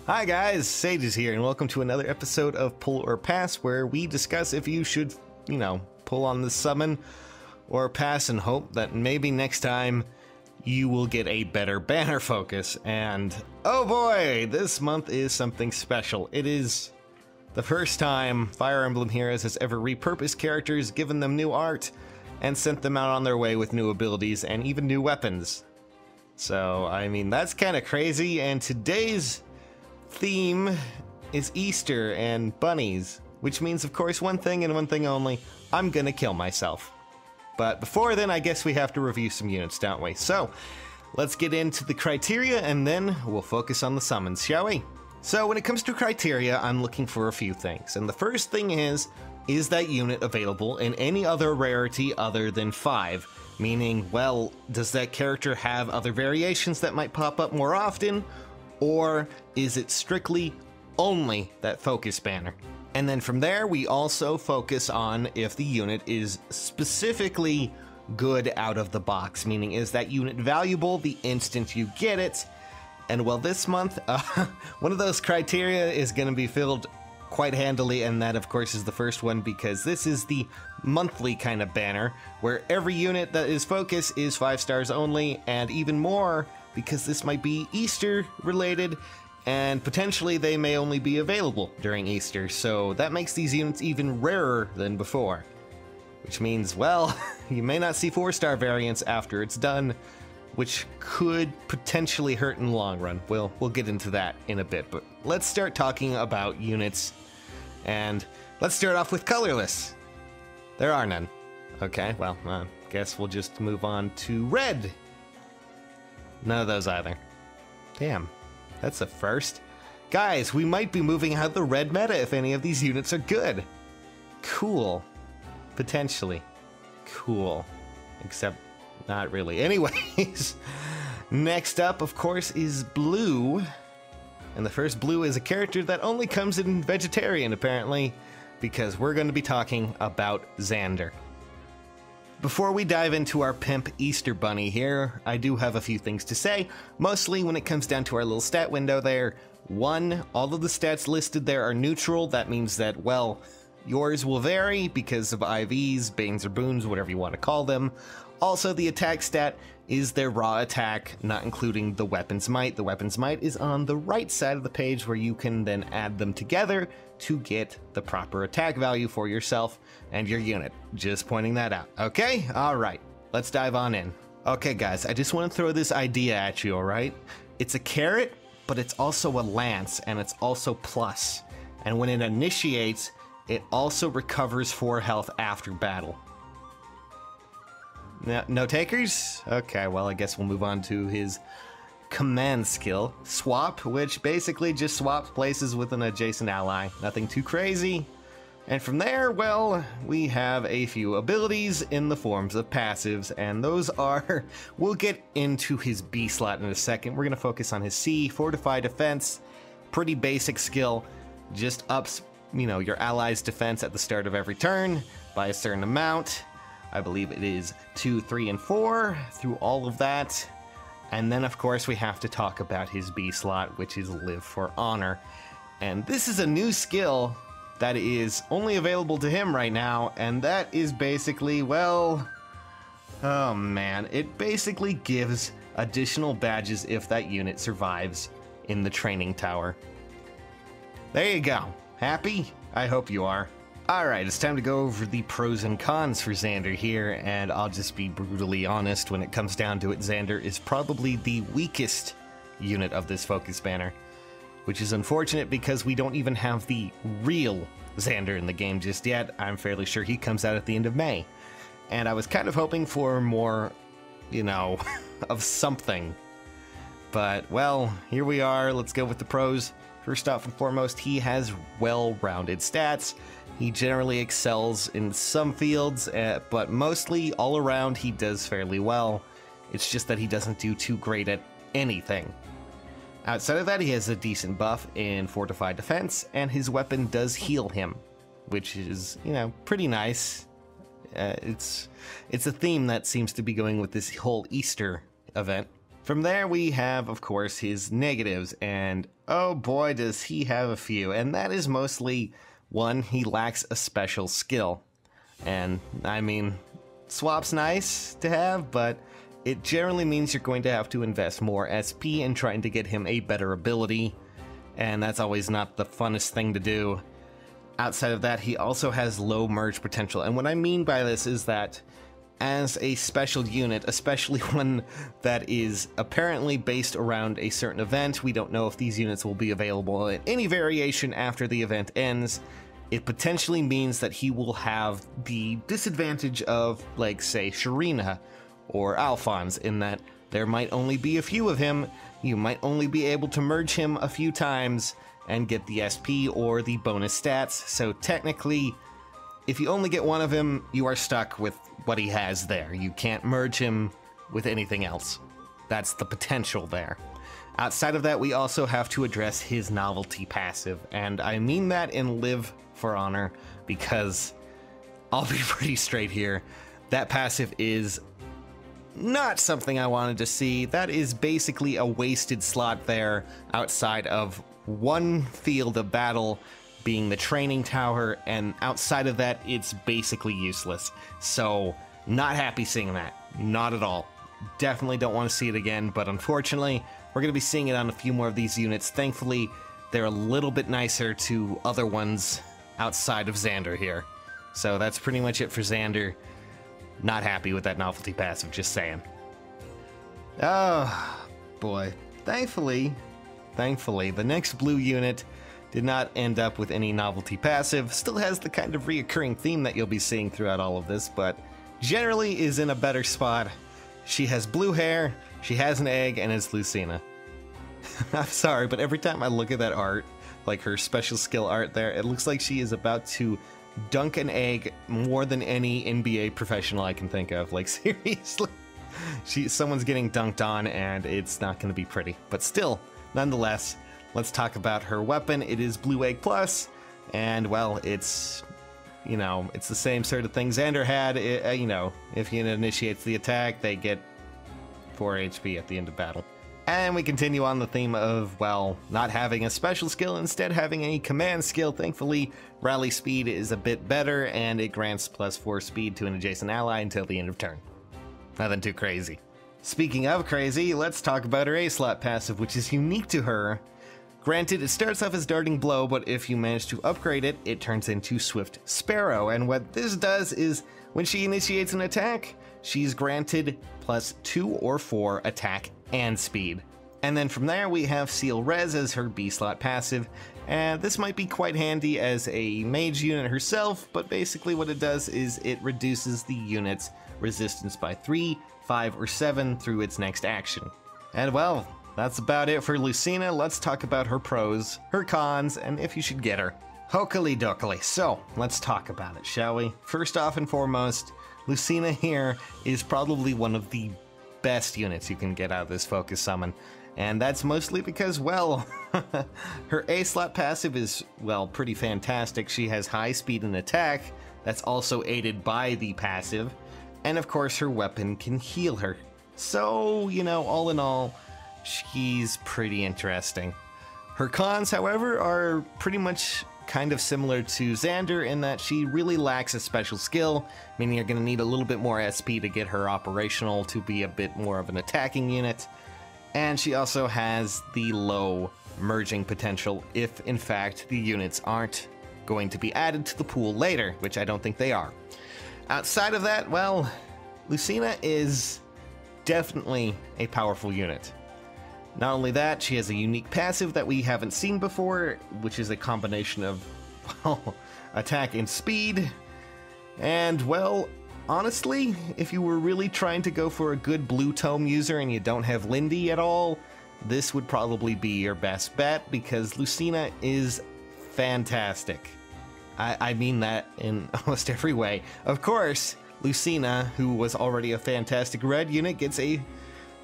Hi guys, Sage is here, and welcome to another episode of Pull or Pass, where we discuss if you should, pull on the summon or pass and hope that maybe next time you will get a better banner focus. And oh boy, this month is something special. It is the first time Fire Emblem Heroes has ever repurposed characters, given them new art, and sent them out on their way with new abilities and even new weapons. So, I mean, that's kind of crazy, and today's theme is Easter and bunnies, which means, of course, one thing and one thing only: I'm gonna kill myself. But before then, I guess we have to review some units, don't we? So, let's get into the criteria, and then we'll focus on the summons, shall we? So, when it comes to criteria, I'm looking for a few things, and the first thing is that unit available in any other rarity other than 5? Meaning, well, does that character have other variations that might pop up more often? Or is it strictly only that focus banner? And then from there, we also focus on if the unit is specifically good out of the box, meaning is that unit valuable the instant you get it? And well, this month, one of those criteria is going to be filled quite handily, and that of course is the first one, because this is the monthly kind of banner, where every unit that is focus is 5 stars only, and even more, because this might be Easter related, and potentially they may only be available during Easter, so that makes these units even rarer than before. Which means, well, you may not see 4-star variants after it's done, which could potentially hurt in the long run. We'll get into that in a bit, but let's start talking about units, and let's start off with colorless. There are none. Okay, well, guess we'll just move on to red. None of those either. Damn, that's a first. Guys, we might be moving out the red meta if any of these units are good. Cool. Potentially. Cool. Except not really. Anyways, next up, of course, is blue. And the first blue is a character that only comes in vegetarian, apparently, because we're going to be talking about Xander. Before we dive into our pimp Easter bunny here, I do have a few things to say, mostly when it comes down to our little stat window there. 1, all of the stats listed there are neutral. That means that, well, yours will vary because of IVs, banes or boons, whatever you want to call them. Also, the attack stat is their raw attack, not including the weapon's might. The weapon's might is on the right side of the page, where you can then add them together to get the proper attack value for yourself and your unit. Just pointing that out. Okay? Alright, let's dive on in. Okay guys, I just want to throw this idea at you, alright? It's a carrot, but it's also a lance, and it's also plus. And when it initiates, it also recovers 4 health after battle. No takers? Okay, well, I guess we'll move on to his command skill, Swap, which basically just swaps places with an adjacent ally. Nothing too crazy. And from there, well, we have a few abilities in the forms of passives, and those are, we'll get into his B slot in a second. We're going to focus on his C, Fortify Defense. Pretty basic skill, just ups, your ally's defense at the start of every turn by a certain amount. I believe it is 2, 3, and 4 through all of that. And then, of course, we have to talk about his B slot, which is Live for Honor. And this is a new skill that is only available to him right now, and that is basically, well, oh man, it basically gives additional badges if that unit survives in the training tower. There you go. Happy? I hope you are. Alright, it's time to go over the pros and cons for Xander here, and I'll just be brutally honest, when it comes down to it, Xander is probably the weakest unit of this focus banner, which is unfortunate because we don't even have the real Xander in the game just yet. I'm fairly sure he comes out at the end of May, and I was kind of hoping for more, of something. But, well, here we are. Let's go with the pros. First off and foremost, he has well-rounded stats. He generally excels in some fields, but mostly all around he does fairly well. It's just that he doesn't do too great at anything. Outside of that, he has a decent buff in Fortified Defense, and his weapon does heal him, which is, pretty nice. It's a theme that seems to be going with this whole Easter event. From there, we have, of course, his negatives, and oh boy, does he have a few. And that is mostly, one, he lacks a special skill. And, I mean, swap's nice to have, but it generally means you're going to have to invest more SP in trying to get him a better ability, and that's always not the funnest thing to do. Outside of that, he also has low merge potential, and what I mean by this is that as a special unit, especially one that is apparently based around a certain event, we don't know if these units will be available in any variation after the event ends. It potentially means that he will have the disadvantage of, like, say, Sharina or Alphonse, in that there might only be a few of him, you might only be able to merge him a few times and get the SP or the bonus stats, so technically, if you only get one of him, you are stuck with what he has there. You can't merge him with anything else. That's the potential there. Outside of that, we also have to address his novelty passive, and I mean that in Live for Honor, because I'll be pretty straight here. That passive is not something I wanted to see. That is basically a wasted slot there outside of one field of battle, being the training tower, and outside of that, it's basically useless. So, not happy seeing that. Not at all. Definitely don't want to see it again, but unfortunately, we're going to be seeing it on a few more of these units. Thankfully, they're a little bit nicer to other ones outside of Xander here. So that's pretty much it for Xander. Not happy with that novelty passive, just saying. Oh, boy. Thankfully, the next blue unit did not end up with any novelty passive. Still has the kind of reoccurring theme that you'll be seeing throughout all of this, but generally is in a better spot. She has blue hair, she has an egg, and it's Lucina. I'm sorry, but every time I look at that art, like her special skill art there, it looks like she is about to dunk an egg more than any NBA professional I can think of. Like, seriously. Someone's getting dunked on, and it's not going to be pretty. But still, nonetheless, let's talk about her weapon. It is Blue Egg Plus, and, well, it's, you know, it's the same sort of thing Xander had. You know, if he initiates the attack, they get 4 HP at the end of battle. And we continue on the theme of, well, not having a special skill, instead having a command skill. Thankfully, rally speed is a bit better, and it grants +4 speed to an adjacent ally until the end of turn. Nothing too crazy. Speaking of crazy, let's talk about her A-slot passive, which is unique to her. Granted, it starts off as Darting Blow, but if you manage to upgrade it, it turns into Swift Sparrow, and what this does is, when she initiates an attack, she's granted +2 or 4 attack and speed. And then from there, we have Seal Res as her B-slot passive, and this might be quite handy as a mage unit herself, but basically what it does is it reduces the unit's resistance by 3, 5, or 7 through its next action. And well, that's about it for Lucina. Let's talk about her pros, her cons, and if you should get her. Hokely dokely. So, let's talk about it, shall we? First off and foremost, Lucina here is probably one of the best units you can get out of this focus summon. And that's mostly because, well, her A-slot passive is, well, pretty fantastic. She has high speed and attack. That's also aided by the passive. And of course, her weapon can heal her. So, you know, all in all, she's pretty interesting. Her cons, however, are pretty much kind of similar to Xander in that she really lacks a special skill, meaning you're going to need a little bit more SP to get her operational to be a bit more of an attacking unit. And she also has the low merging potential if, in fact, the units aren't going to be added to the pool later, which I don't think they are. Outside of that, well, Lucina is definitely a powerful unit. Not only that, she has a unique passive that we haven't seen before, which is a combination of, well, attack and speed. And, well, honestly, if you were really trying to go for a good blue tome user and you don't have Lindy at all, this would probably be your best bet, because Lucina is fantastic. I mean that in almost every way. Of course, Lucina, who was already a fantastic red unit, gets a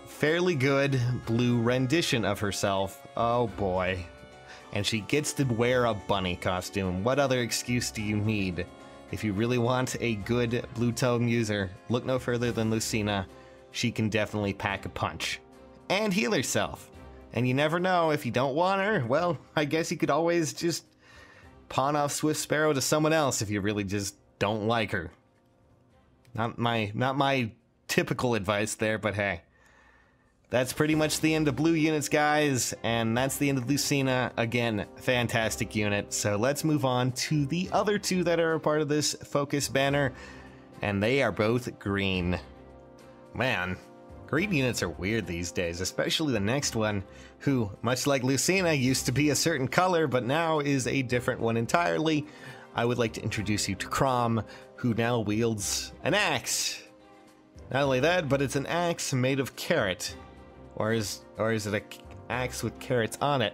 fairly good blue rendition of herself. Oh boy. And she gets to wear a bunny costume. What other excuse do you need? If you really want a good blue tome user, look no further than Lucina. She can definitely pack a punch. and heal herself. And you never know, if you don't want her, well, I guess you could always just pawn off Swift Sparrow to someone else if you really just don't like her. Not my typical advice there, but hey. That's pretty much the end of blue units, guys, and that's the end of Lucina. Again, fantastic unit. So let's move on to the other two that are a part of this focus banner, and they are both green. Man, green units are weird these days, especially the next one, who, much like Lucina, used to be a certain color, but now is a different one entirely. I would like to introduce you to Chrom, who now wields an axe. Not only that, but it's an axe made of carrot. Or is it an axe with carrots on it?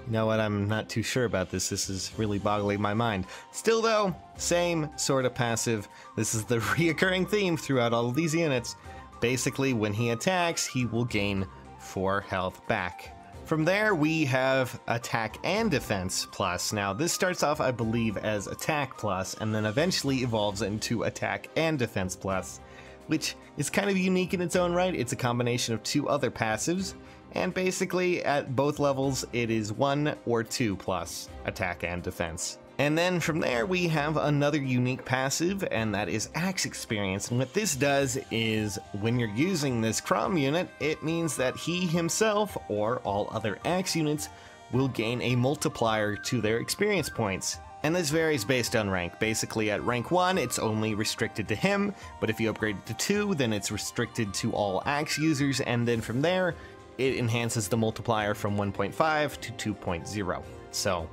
You know what, I'm not too sure about this. This is really boggling my mind. Still though, same sort of passive. This is the reoccurring theme throughout all of these units. Basically, when he attacks, he will gain 4 health back. From there, we have attack and defense plus. Now, this starts off, I believe, as attack plus, and then eventually evolves into attack and defense plus, which is kind of unique in its own right. It's a combination of 2 other passives, and basically at both levels it is 1 or 2 plus attack and defense. And then from there we have another unique passive, and that is Axe Experience. And what this does is, when you're using this Chrom unit, it means that he himself or all other Axe units will gain a multiplier to their experience points. And this varies based on rank. Basically at rank 1, it's only restricted to him, but if you upgrade it to 2, then it's restricted to all Axe users, and then from there, it enhances the multiplier from 1.5 to 2.0. So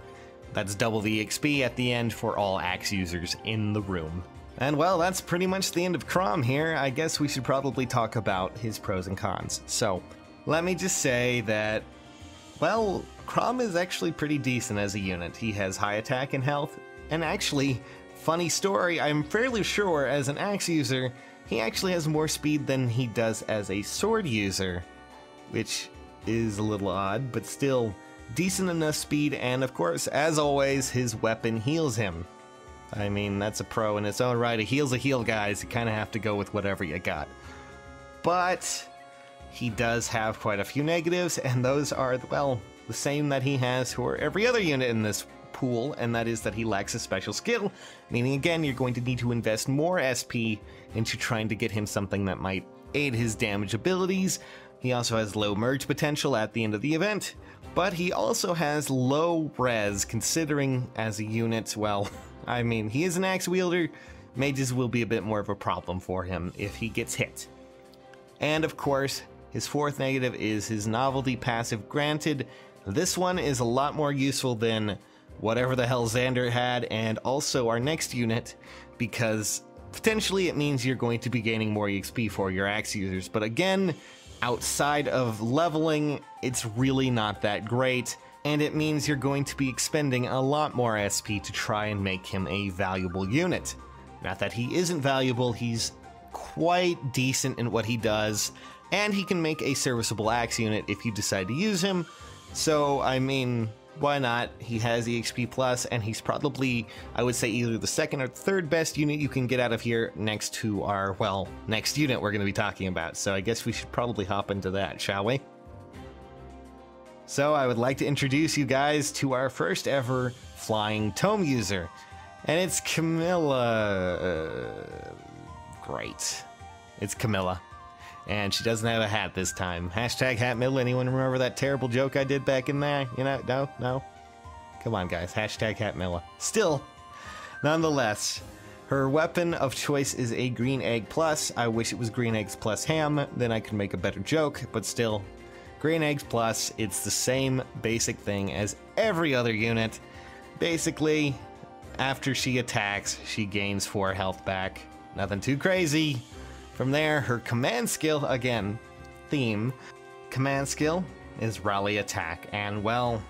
that's double the XP at the end for all Axe users in the room. And well, that's pretty much the end of Chrom here. I guess we should probably talk about his pros and cons. So let me just say that, well, Chrom is actually pretty decent as a unit. He has high attack and health, and actually, funny story, I'm fairly sure as an axe user, he actually has more speed than he does as a sword user, which is a little odd, but still decent enough speed, and of course, as always, his weapon heals him. I mean, that's a pro in its own right. A heal's a heal, guys. You kind of have to go with whatever you got. But he does have quite a few negatives, and those are, well, the same that he has for every other unit in this pool, and that is that he lacks a special skill, meaning again you're going to need to invest more SP into trying to get him something that might aid his damage abilities. He also has low merge potential at the end of the event, but he also has low res, considering as a unit, well, I mean, he is an axe wielder. Mages will be a bit more of a problem for him if he gets hit. And of course, his fourth negative is his novelty passive. Granted, this one is a lot more useful than whatever the hell Xander had, and also our next unit, because potentially it means you're going to be gaining more EXP for your axe users. But again, outside of leveling, it's really not that great, and it means you're going to be expending a lot more SP to try and make him a valuable unit. Not that he isn't valuable, he's quite decent in what he does, and he can make a serviceable axe unit if you decide to use him. So, I mean, why not? He has EXP plus, and he's probably, I would say, either the second or third best unit you can get out of here next to our, well, next unit we're going to be talking about. So I guess we should probably hop into that, shall we? So I would like to introduce you guys to our first ever flying tome user, and it's Camilla. Great. It's Camilla. And she doesn't have a hat this time. Hashtag Hatmilla. Anyone remember that terrible joke I did back in there? You know, no? Come on, guys. Hashtag Hatmilla. Still, nonetheless, her weapon of choice is a green egg plus. I wish it was green eggs plus ham, then I could make a better joke, but still, green eggs plus, it's the same basic thing as every other unit. Basically, after she attacks, she gains 4 health back. Nothing too crazy. From there, her command skill, again, theme, command skill is Rally Attack, and well,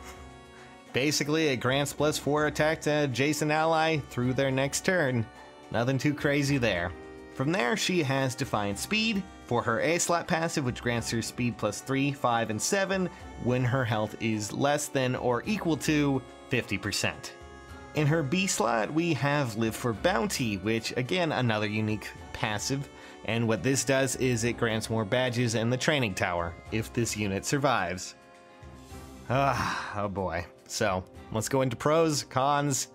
basically it grants +4 attack to adjacent ally through their next turn. Nothing too crazy there. From there, she has Defiant Speed for her A slot passive, which grants her speed +3, 5, and 7 when her health is less than or equal to 50%. In her B slot, we have Live for Bounty, which, again, another unique passive. and what this does is it grants more badges in the training tower if this unit survives. Oh boy. So, let's go into pros, cons,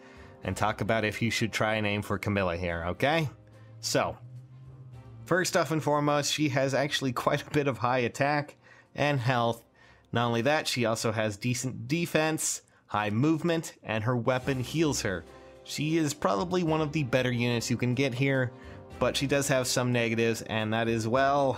and talk about if you should try and aim for Camilla here, okay? So, first off and foremost, she has actually quite a bit of high attack and health. Not only that, she also has decent defense, high movement, and her weapon heals her. She is probably one of the better units you can get here, but she does have some negatives, and that is, well,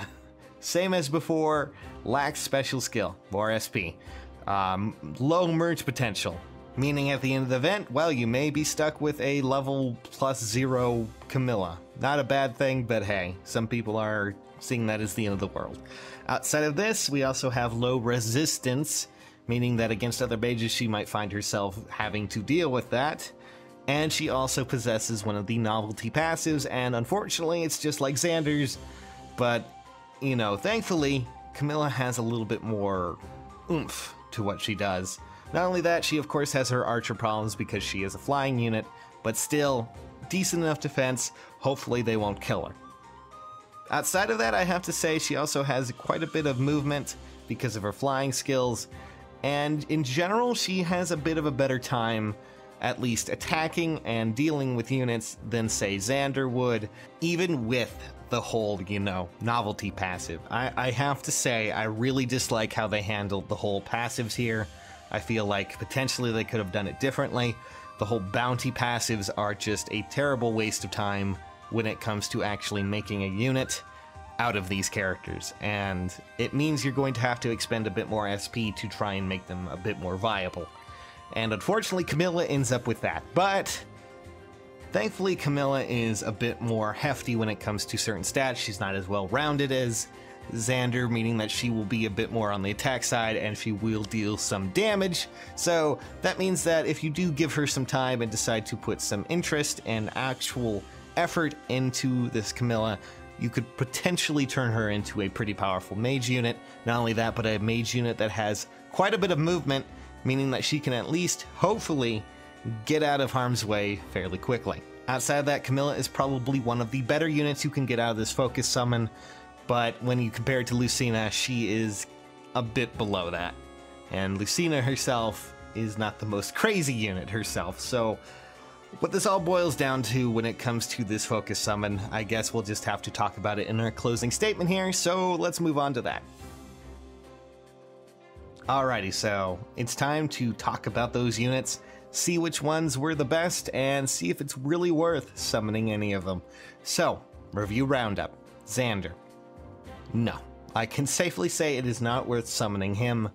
same as before, lacks special skill, or SP. Low merge potential, meaning at the end of the event, well, you may be stuck with a level +0 Camilla. Not a bad thing, but hey, some people are seeing that as the end of the world. Outside of this, we also have low resistance, meaning that against other mages she might find herself having to deal with that. And she also possesses one of the novelty passives, and unfortunately it's just like Xander's, but, you know, thankfully, Camilla has a little bit more oomph to what she does. Not only that, she of course has her archer problems because she is a flying unit, but still, decent enough defense, hopefully they won't kill her. Outside of that, I have to say she also has quite a bit of movement because of her flying skills, and in general she has a bit of a better time at least attacking and dealing with units than say Xander would, even with the whole, you know, novelty passive. I have to say, I really dislike how they handled the whole passives here. I feel like potentially they could have done it differently. The whole bounty passives are just a terrible waste of time when it comes to actually making a unit out of these characters, and it means you're going to have to expend a bit more SP to try and make them a bit more viable. And unfortunately, Camilla ends up with that, but thankfully, Camilla is a bit more hefty when it comes to certain stats. She's not as well rounded as Xander, meaning that she will be a bit more on the attack side and she will deal some damage. So that means that if you do give her some time and decide to put some interest and actual effort into this Camilla, you could potentially turn her into a pretty powerful mage unit. Not only that, but a mage unit that has quite a bit of movement, meaning that she can at least, hopefully, get out of harm's way fairly quickly. Outside of that, Camilla is probably one of the better units you can get out of this focus summon, but when you compare it to Lucina, she is a bit below that. And Lucina herself is not the most crazy unit herself, so what this all boils down to when it comes to this focus summon, I guess we'll just have to talk about it in our closing statement here, so let's move on to that. Alrighty, so it's time to talk about those units, see which ones were the best, and see if it's really worth summoning any of them. So, review roundup. Xander. No, I can safely say it is not worth summoning him.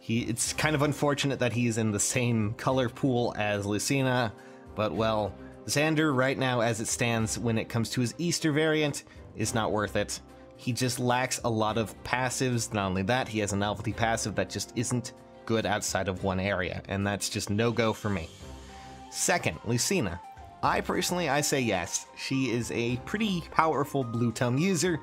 It's kind of unfortunate that he's in the same color pool as Lucina, but well, Xander right now as it stands when it comes to his Easter variant is not worth it. He just lacks a lot of passives. Not only that, he has a novelty passive that just isn't good outside of one area, and that's just no-go for me. Second, Lucina. I say yes. She is a pretty powerful blue tome user,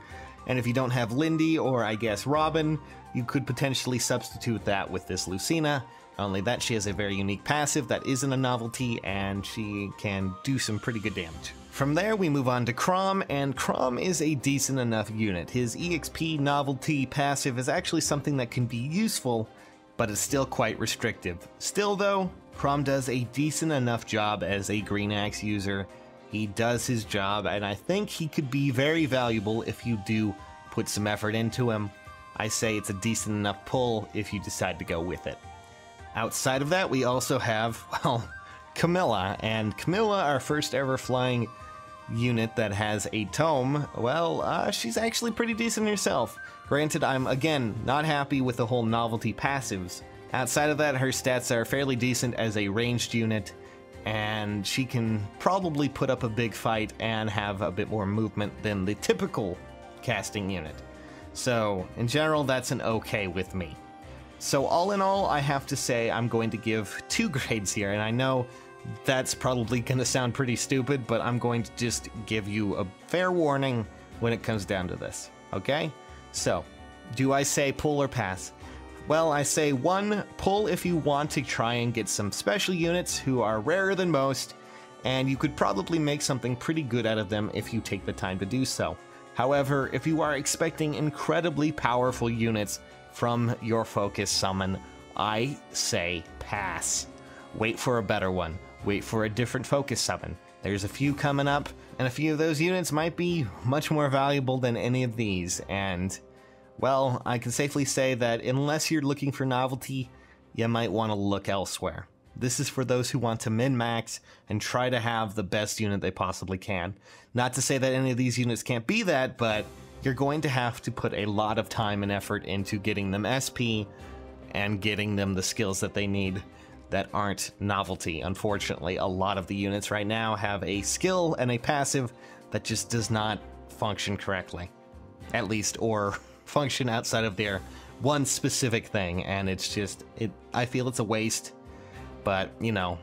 and if you don't have Lindy or I guess Robin, you could potentially substitute that with this Lucina. Not only that, she has a very unique passive that isn't a novelty, and she can do some pretty good damage. From there, we move on to Chrom, and Chrom is a decent enough unit. His EXP novelty passive is actually something that can be useful, but it's still quite restrictive. Still though, Chrom does a decent enough job as a Green Axe user. He does his job, and I think he could be very valuable if you do put some effort into him. I say it's a decent enough pull if you decide to go with it. Outside of that, we also have, well, Camilla, and Camilla, our first ever flying unit that has a tome, well, she's actually pretty decent herself. Granted, I'm, again, not happy with the whole novelty passives. Outside of that, her stats are fairly decent as a ranged unit, and she can probably put up a big fight and have a bit more movement than the typical casting unit. So, in general, that's an okay with me. So all in all, I have to say I'm going to give 2 grades here, and I know that's probably going to sound pretty stupid, but I'm going to just give you a fair warning when it comes down to this, okay? So, do I say pull or pass? Well, I say 1, pull if you want to try and get some special units who are rarer than most, and you could probably make something pretty good out of them if you take the time to do so. However, if you are expecting incredibly powerful units from your focus summon, I say pass. Wait for a better one. Wait for a different focus summon. There's a few coming up, and a few of those units might be much more valuable than any of these, and, well, I can safely say that unless you're looking for novelty, you might want to look elsewhere. This is for those who want to min-max and try to have the best unit they possibly can. Not to say that any of these units can't be that, but you're going to have to put a lot of time and effort into getting them SP and getting them the skills that they need that aren't novelty. Unfortunately, a lot of the units right now have a skill and a passive that just does not function correctly. At least, or function outside of their one specific thing, and it's just, I feel it's a waste, but, you know,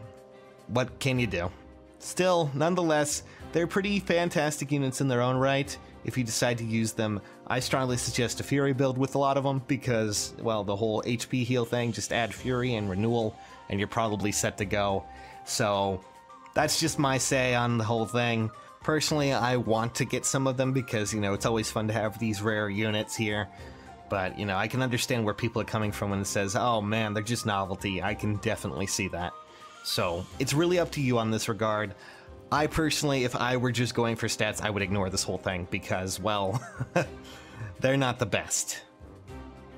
what can you do? Still, nonetheless, they're pretty fantastic units in their own right. If you decide to use them, I strongly suggest a Fury build with a lot of them because, well, the whole HP heal thing, just add Fury and Renewal, and you're probably set to go. So, that's just my say on the whole thing. Personally, I want to get some of them because, you know, it's always fun to have these rare units here. But, you know, I can understand where people are coming from when it says, oh man, they're just novelty. I can definitely see that. So, it's really up to you on this regard. I personally, if I were just going for stats, I would ignore this whole thing because, well, they're not the best.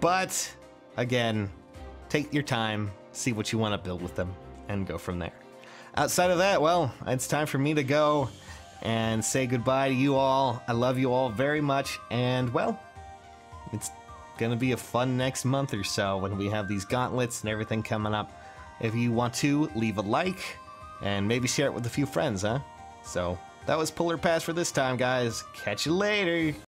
But, again, take your time, see what you want to build with them, and go from there. Outside of that, well, it's time for me to go and say goodbye to you all. I love you all very much, and, well, it's gonna be a fun next month or so when we have these gauntlets and everything coming up. If you want to, leave a like, and maybe share it with a few friends, huh? So, that was Pull or Pass for this time, guys. Catch you later!